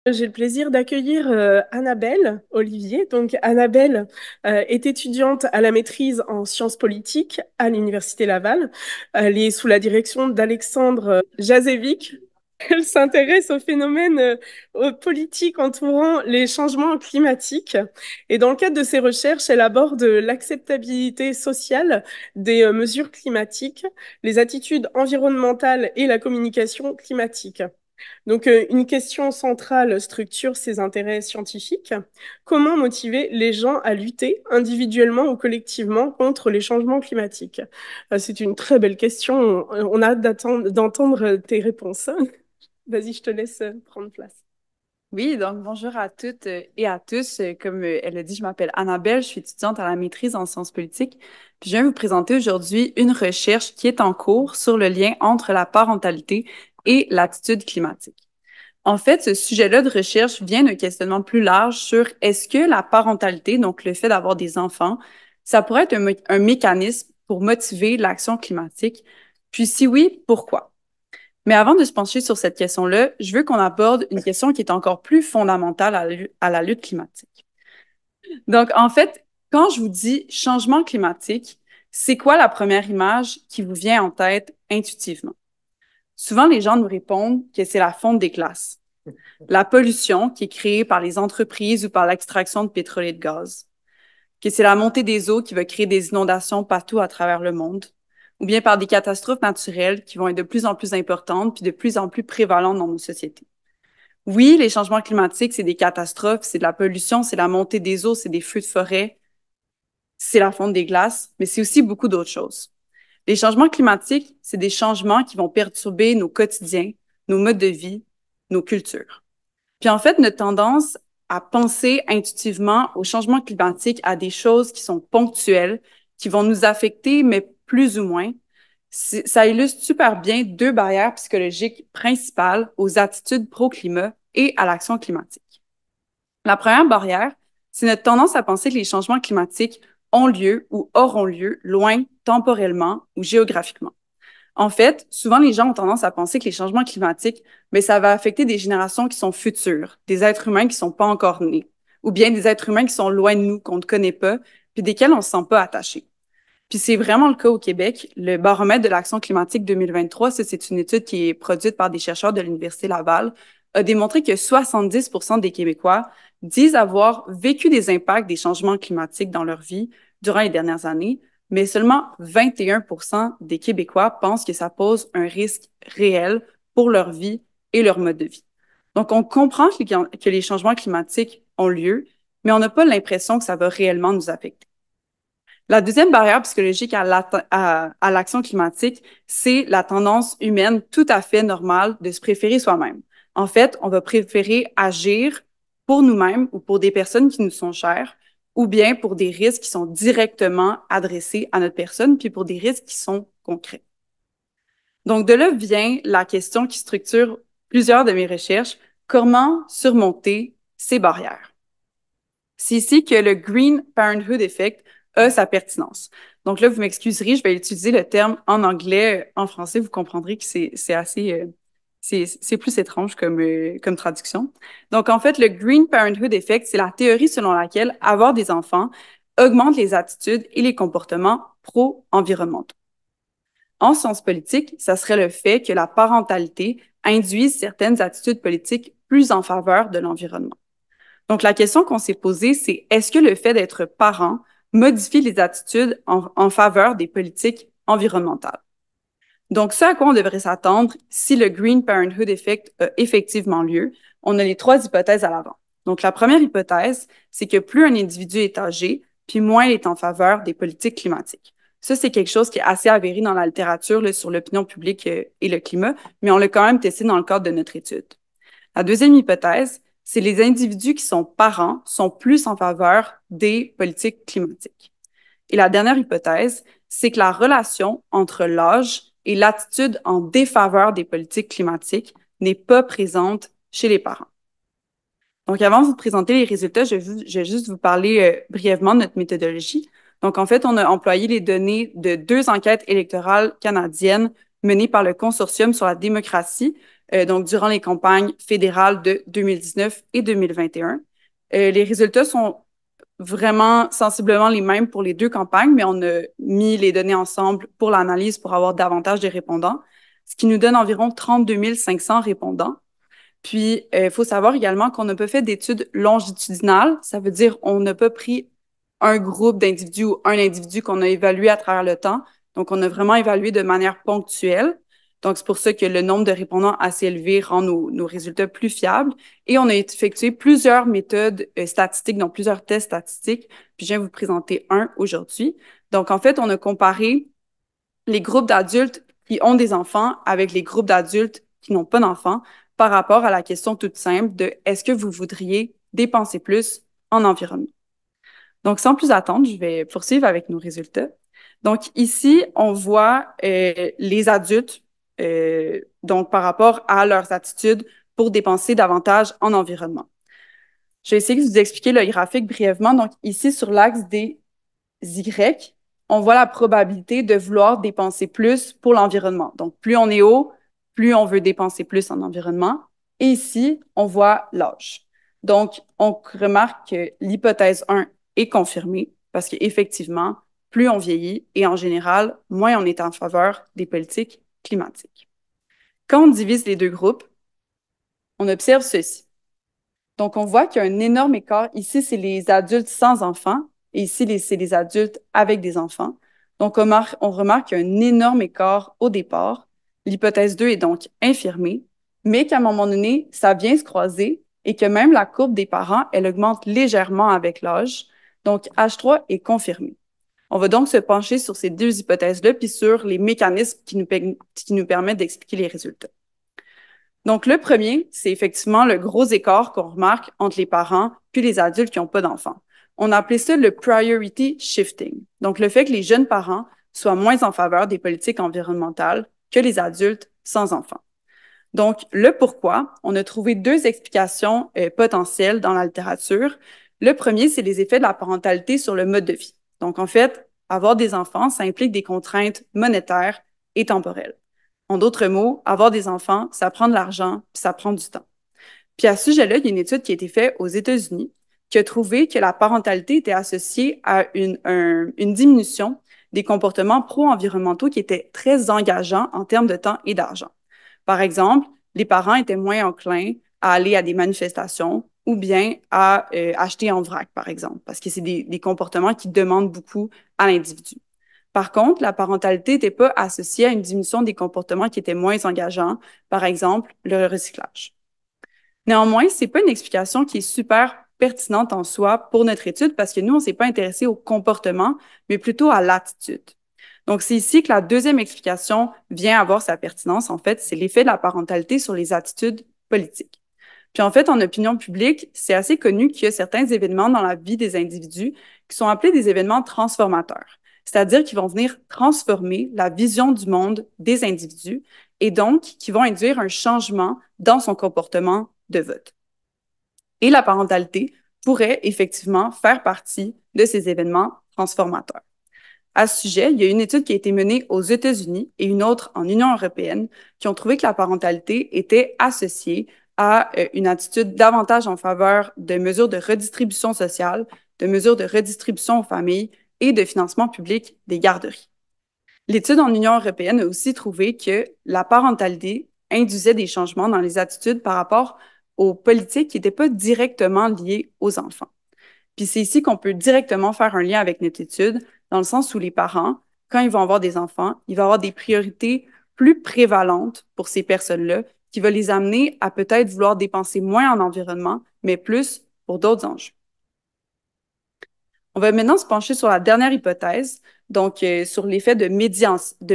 J'ai le plaisir d'accueillir Annabelle Olivier. Donc, Annabelle est étudiante à la maîtrise en sciences politiques à l'Université Laval. Elle est sous la direction d'Alexandre Jazevic. Elle s'intéresse aux phénomènes politiques entourant les changements climatiques. Et dans le cadre de ses recherches, elle aborde l'acceptabilité sociale des mesures climatiques, les attitudes environnementales et la communication climatique. Donc, une question centrale structure ses intérêts scientifiques. Comment motiver les gens à lutter individuellement ou collectivement contre les changements climatiques? C'est une très belle question. On a hâte d'entendre tes réponses. Vas-y, je te laisse prendre place. Oui, donc bonjour à toutes et à tous. Comme elle a dit, je m'appelle Annabelle, je suis étudiante à la maîtrise en sciences politiques. Puis je viens vous présenter aujourd'hui une recherche qui est en cours sur le lien entre la parentalité et l'attitude climatique. En fait, ce sujet-là de recherche vient d'un questionnement plus large sur est-ce que la parentalité, donc le fait d'avoir des enfants, ça pourrait être un mécanisme pour motiver l'action climatique? Puis si oui, pourquoi? Mais avant de se pencher sur cette question-là, je veux qu'on aborde une question qui est encore plus fondamentale à la lutte climatique. Donc, en fait, quand je vous dis changement climatique, c'est quoi la première image qui vous vient en tête intuitivement? Souvent, les gens nous répondent que c'est la fonte des glaces, la pollution qui est créée par les entreprises ou par l'extraction de pétrole et de gaz, que c'est la montée des eaux qui va créer des inondations partout à travers le monde, ou bien par des catastrophes naturelles qui vont être de plus en plus importantes puis de plus en plus prévalentes dans nos sociétés. Oui, les changements climatiques, c'est des catastrophes, c'est de la pollution, c'est la montée des eaux, c'est des feux de forêt, c'est la fonte des glaces, mais c'est aussi beaucoup d'autres choses. Les changements climatiques, c'est des changements qui vont perturber nos quotidiens, nos modes de vie, nos cultures. Puis en fait, notre tendance à penser intuitivement au changement climatique, à des choses qui sont ponctuelles, qui vont nous affecter, mais plus ou moins, ça illustre super bien deux barrières psychologiques principales aux attitudes pro-climat et à l'action climatique. La première barrière, c'est notre tendance à penser que les changements climatiques ont lieu ou auront lieu loin, temporellement ou géographiquement. En fait, souvent les gens ont tendance à penser que les changements climatiques, mais ça va affecter des générations qui sont futures, des êtres humains qui sont pas encore nés, ou bien des êtres humains qui sont loin de nous, qu'on ne connaît pas, puis desquels on se sent pas attaché. Puis c'est vraiment le cas au Québec. Le baromètre de l'action climatique 2023, ça, c'est une étude qui est produite par des chercheurs de l'Université Laval, a démontré que 70% des Québécois disent avoir vécu des impacts des changements climatiques dans leur vie durant les dernières années, mais seulement 21% des Québécois pensent que ça pose un risque réel pour leur vie et leur mode de vie. Donc, on comprend que les changements climatiques ont lieu, mais on n'a pas l'impression que ça va réellement nous affecter. La deuxième barrière psychologique à l'action climatique, c'est la tendance humaine tout à fait normale de se préférer soi-même. En fait, on va préférer agir pour nous-mêmes ou pour des personnes qui nous sont chères, ou bien pour des risques qui sont directement adressés à notre personne, puis pour des risques qui sont concrets. Donc, de là vient la question qui structure plusieurs de mes recherches, comment surmonter ces barrières? C'est ici que le Green Parenthood Effect a sa pertinence. Donc là, vous m'excuserez, je vais utiliser le terme en anglais. En français, vous comprendrez que c'est assez, c'est plus étrange comme traduction. Donc en fait, le Green Parenthood Effect, c'est la théorie selon laquelle avoir des enfants augmente les attitudes et les comportements pro-environnementaux. En sciences politiques, ça serait le fait que la parentalité induise certaines attitudes politiques plus en faveur de l'environnement. Donc, la question qu'on s'est posée, c'est est-ce que le fait d'être parent modifie les attitudes en faveur des politiques environnementales? Donc, ce à quoi on devrait s'attendre si le Green Parenthood Effect a effectivement lieu, on a les trois hypothèses à l'avant. Donc, la première hypothèse, c'est que plus un individu est âgé, puis moins il est en faveur des politiques climatiques. Ça, c'est quelque chose qui est assez avéré dans la littérature là, sur l'opinion publique et le climat, mais on l'a quand même testé dans le cadre de notre étude. La deuxième hypothèse, c'est les individus qui sont parents sont plus en faveur des politiques climatiques. Et la dernière hypothèse, c'est que la relation entre l'âge et l'attitude en défaveur des politiques climatiques n'est pas présente chez les parents. Donc, avant de vous présenter les résultats, je vais juste vous parler brièvement de notre méthodologie. Donc, en fait, on a employé les données de deux enquêtes électorales canadiennes menée par le Consortium sur la démocratie, donc durant les campagnes fédérales de 2019 et 2021. Les résultats sont vraiment sensiblement les mêmes pour les deux campagnes, mais on a mis les données ensemble pour l'analyse pour avoir davantage de répondants, ce qui nous donne environ 32 500 répondants. Puis, il faut savoir également qu'on n'a pas fait d'études longitudinales. Ça veut dire on n'a pas pris un groupe d'individus ou un individu qu'on a évalué à travers le temps. Donc, on a vraiment évalué de manière ponctuelle. Donc, c'est pour ça que le nombre de répondants assez élevé rend nos résultats plus fiables. Et on a effectué plusieurs méthodes statistiques, donc plusieurs tests statistiques. Puis, je viens vous présenter un aujourd'hui. Donc, en fait, on a comparé les groupes d'adultes qui ont des enfants avec les groupes d'adultes qui n'ont pas d'enfants par rapport à la question toute simple de est-ce que vous voudriez dépenser plus en environnement? Donc, sans plus attendre, je vais poursuivre avec nos résultats. Donc, ici, on voit les adultes, donc par rapport à leurs attitudes pour dépenser davantage en environnement. Je vais essayer de vous expliquer le graphique brièvement. Donc, ici, sur l'axe des Y, on voit la probabilité de vouloir dépenser plus pour l'environnement. Donc, plus on est haut, plus on veut dépenser plus en environnement. Et ici, on voit l'âge. Donc, on remarque que l'hypothèse 1 est confirmée parce qu'effectivement, plus on vieillit et en général, moins on est en faveur des politiques climatiques. Quand on divise les deux groupes, on observe ceci. Donc, on voit qu'il y a un énorme écart. Ici, c'est les adultes sans enfants et ici, c'est les adultes avec des enfants. Donc, on remarque qu'il y a un énorme écart au départ. L'hypothèse 2 est donc infirmée, mais qu'à un moment donné, ça vient se croiser et que même la courbe des parents, elle augmente légèrement avec l'âge. Donc, H3 est confirmé. On va donc se pencher sur ces deux hypothèses-là puis sur les mécanismes qui nous permettent d'expliquer les résultats. Donc, le premier, c'est effectivement le gros écart qu'on remarque entre les parents puis les adultes qui n'ont pas d'enfants. On a appelé ça le priority shifting. Donc, le fait que les jeunes parents soient moins en faveur des politiques environnementales que les adultes sans enfants. Donc, le pourquoi, on a trouvé deux explications potentielles dans la littérature. Le premier, c'est les effets de la parentalité sur le mode de vie. Donc, en fait, avoir des enfants, ça implique des contraintes monétaires et temporelles. En d'autres mots, avoir des enfants, ça prend de l'argent, puis ça prend du temps. Puis à ce sujet-là, il y a une étude qui a été faite aux États-Unis qui a trouvé que la parentalité était associée à une diminution des comportements pro-environnementaux qui étaient très engageants en termes de temps et d'argent. Par exemple, les parents étaient moins enclins à aller à des manifestations ou bien à acheter en vrac, par exemple, parce que c'est des comportements qui demandent beaucoup à l'individu. Par contre, la parentalité n'était pas associée à une diminution des comportements qui étaient moins engageants, par exemple le recyclage. Néanmoins, c'est pas une explication qui est super pertinente en soi pour notre étude parce que nous, on s'est pas intéressé au comportement, mais plutôt à l'attitude. Donc, c'est ici que la deuxième explication vient avoir sa pertinence. En fait, c'est l'effet de la parentalité sur les attitudes politiques. Puis en fait, en opinion publique, c'est assez connu qu'il y a certains événements dans la vie des individus qui sont appelés des événements transformateurs, c'est-à-dire qui vont venir transformer la vision du monde des individus et donc qui vont induire un changement dans son comportement de vote. Et la parentalité pourrait effectivement faire partie de ces événements transformateurs. À ce sujet, il y a une étude qui a été menée aux États-Unis et une autre en Union européenne qui ont trouvé que la parentalité était associée à une attitude davantage en faveur de mesures de redistribution sociale, de mesures de redistribution aux familles et de financement public des garderies. L'étude en Union européenne a aussi trouvé que la parentalité induisait des changements dans les attitudes par rapport aux politiques qui n'étaient pas directement liées aux enfants. Puis c'est ici qu'on peut directement faire un lien avec notre étude, dans le sens où les parents, quand ils vont avoir des enfants, il va avoir des priorités plus prévalentes pour ces personnes-là, qui va les amener à peut-être vouloir dépenser moins en environnement, mais plus pour d'autres enjeux. On va maintenant se pencher sur la dernière hypothèse, donc sur l'effet de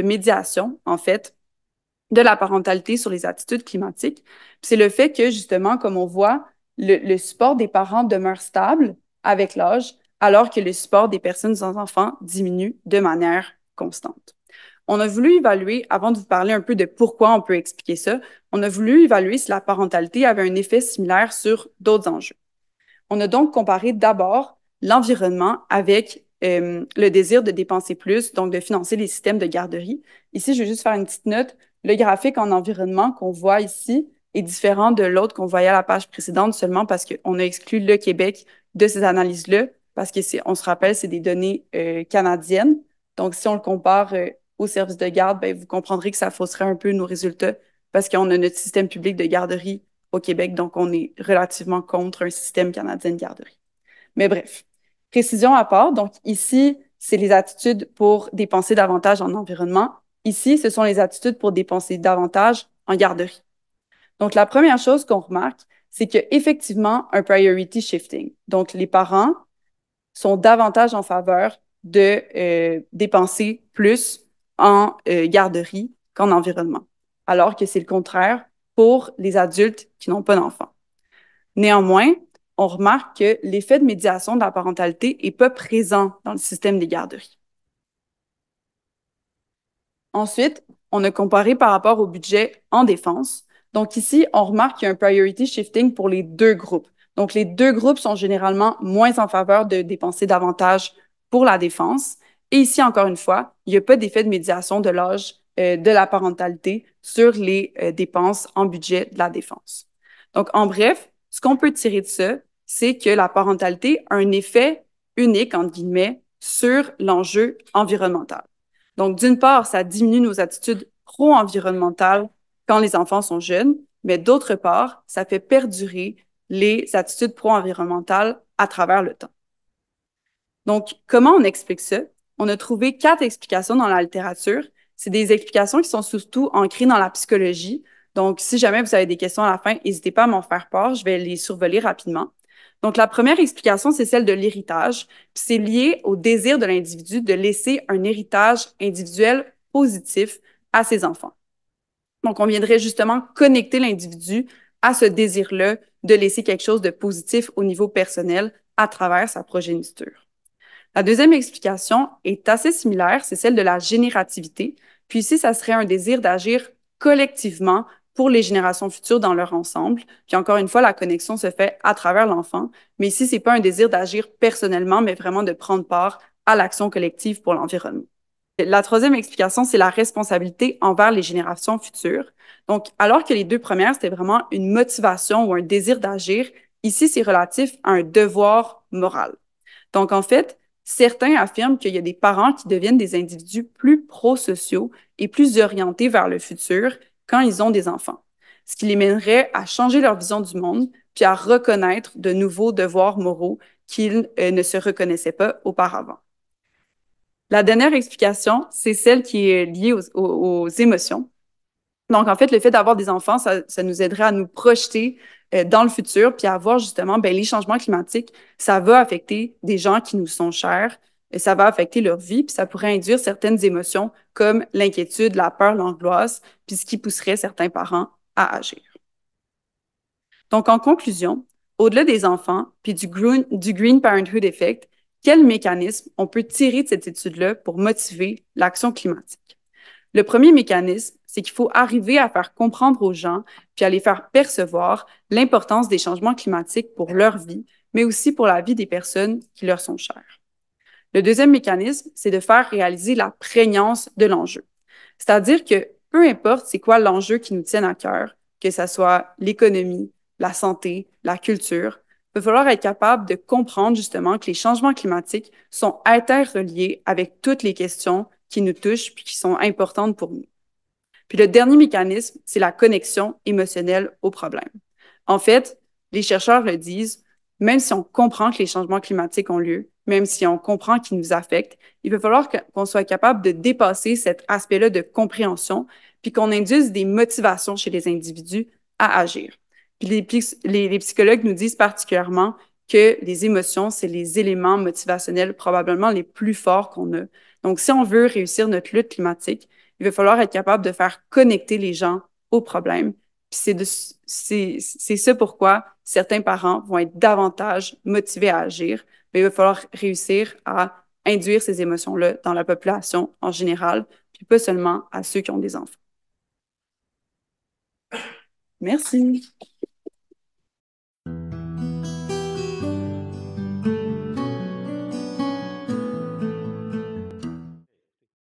médiation, en fait, de la parentalité sur les attitudes climatiques. C'est le fait que, justement, comme on voit, le support des parents demeure stable avec l'âge, alors que le support des personnes sans enfants diminue de manière constante. On a voulu évaluer, avant de vous parler un peu de pourquoi on peut expliquer ça, on a voulu évaluer si la parentalité avait un effet similaire sur d'autres enjeux. On a donc comparé d'abord l'environnement avec le désir de dépenser plus, donc de financer les systèmes de garderie. Ici, je vais juste faire une petite note. Le graphique en environnement qu'on voit ici est différent de l'autre qu'on voyait à la page précédente seulement parce qu'on a exclu le Québec de ces analyses-là, parce que on se rappelle, c'est des données canadiennes. Donc, si on le compare au service de garde, ben, vous comprendrez que ça fausserait un peu nos résultats parce qu'on a notre système public de garderie au Québec, donc on est relativement contre un système canadien de garderie. Mais bref, précision à part. Donc ici, c'est les attitudes pour dépenser davantage en environnement. Ici, ce sont les attitudes pour dépenser davantage en garderie. Donc la première chose qu'on remarque, c'est qu'il y a effectivement un priority shifting. Donc les parents sont davantage en faveur de dépenser plus en garderie qu'en environnement, alors que c'est le contraire pour les adultes qui n'ont pas d'enfants. Néanmoins, on remarque que l'effet de médiation de la parentalité n'est pas présent dans le système des garderies. Ensuite, on a comparé par rapport au budget en défense. Donc ici, on remarque qu'il y a un priority shifting pour les deux groupes. Donc les deux groupes sont généralement moins en faveur de dépenser davantage pour la défense. Et ici, encore une fois, il n'y a pas d'effet de médiation de l'âge de la parentalité sur les dépenses en budget de la défense. Donc en bref, ce qu'on peut tirer de ça, c'est que la parentalité a un effet unique, entre guillemets, sur l'enjeu environnemental. Donc, d'une part, ça diminue nos attitudes pro-environnementales quand les enfants sont jeunes, mais d'autre part, ça fait perdurer les attitudes pro-environnementales à travers le temps. Donc, comment on explique ça? On a trouvé 4 explications dans la littérature. C'est des explications qui sont surtout ancrées dans la psychologie. Donc, si jamais vous avez des questions à la fin, n'hésitez pas à m'en faire part. Je vais les survoler rapidement. Donc, la première explication, c'est celle de l'héritage. C'est lié au désir de l'individu de laisser un héritage individuel positif à ses enfants. Donc, on viendrait justement connecter l'individu à ce désir-là de laisser quelque chose de positif au niveau personnel à travers sa progéniture. La deuxième explication est assez similaire, c'est celle de la générativité. Puis ici, ça serait un désir d'agir collectivement pour les générations futures dans leur ensemble. Puis encore une fois, la connexion se fait à travers l'enfant. Mais ici, c'est pas un désir d'agir personnellement, mais vraiment de prendre part à l'action collective pour l'environnement. La troisième explication, c'est la responsabilité envers les générations futures. Donc, alors que les deux premières, c'était vraiment une motivation ou un désir d'agir, ici, c'est relatif à un devoir moral. Donc, en fait, certains affirment qu'il y a des parents qui deviennent des individus plus prosociaux et plus orientés vers le futur quand ils ont des enfants, ce qui les mènerait à changer leur vision du monde puis à reconnaître de nouveaux devoirs moraux qu'ils ne se reconnaissaient pas auparavant. La dernière explication, c'est celle qui est liée aux émotions. Donc, en fait, le fait d'avoir des enfants, ça nous aiderait à nous projeter dans le futur, puis à voir justement, ben, les changements climatiques, ça va affecter des gens qui nous sont chers, et ça va affecter leur vie, puis ça pourrait induire certaines émotions comme l'inquiétude, la peur, l'angoisse, puis ce qui pousserait certains parents à agir. Donc, en conclusion, au-delà des enfants, puis du Green Parenthood Effect, quel mécanisme on peut tirer de cette étude-là pour motiver l'action climatique? Le premier mécanisme, c'est qu'il faut arriver à faire comprendre aux gens, puis à les faire percevoir l'importance des changements climatiques pour leur vie, mais aussi pour la vie des personnes qui leur sont chères. Le deuxième mécanisme, c'est de faire réaliser la prégnance de l'enjeu. C'est-à-dire que peu importe c'est quoi l'enjeu qui nous tienne à cœur, que ce soit l'économie, la santé, la culture, il va falloir être capable de comprendre justement que les changements climatiques sont interreliés avec toutes les questions qui nous touchent puis qui sont importantes pour nous. Puis le dernier mécanisme, c'est la connexion émotionnelle au problème. En fait, les chercheurs le disent, même si on comprend que les changements climatiques ont lieu, même si on comprend qu'ils nous affectent, il va falloir qu'on soit capable de dépasser cet aspect-là de compréhension, puis qu'on induise des motivations chez les individus à agir. Puis les psychologues nous disent particulièrement que les émotions, c'est les éléments motivationnels probablement les plus forts qu'on a. Donc, si on veut réussir notre lutte climatique, il va falloir être capable de faire connecter les gens aux problèmes. Puis c'est ça pourquoi certains parents vont être davantage motivés à agir, mais il va falloir réussir à induire ces émotions-là dans la population en général, puis pas seulement à ceux qui ont des enfants. Merci.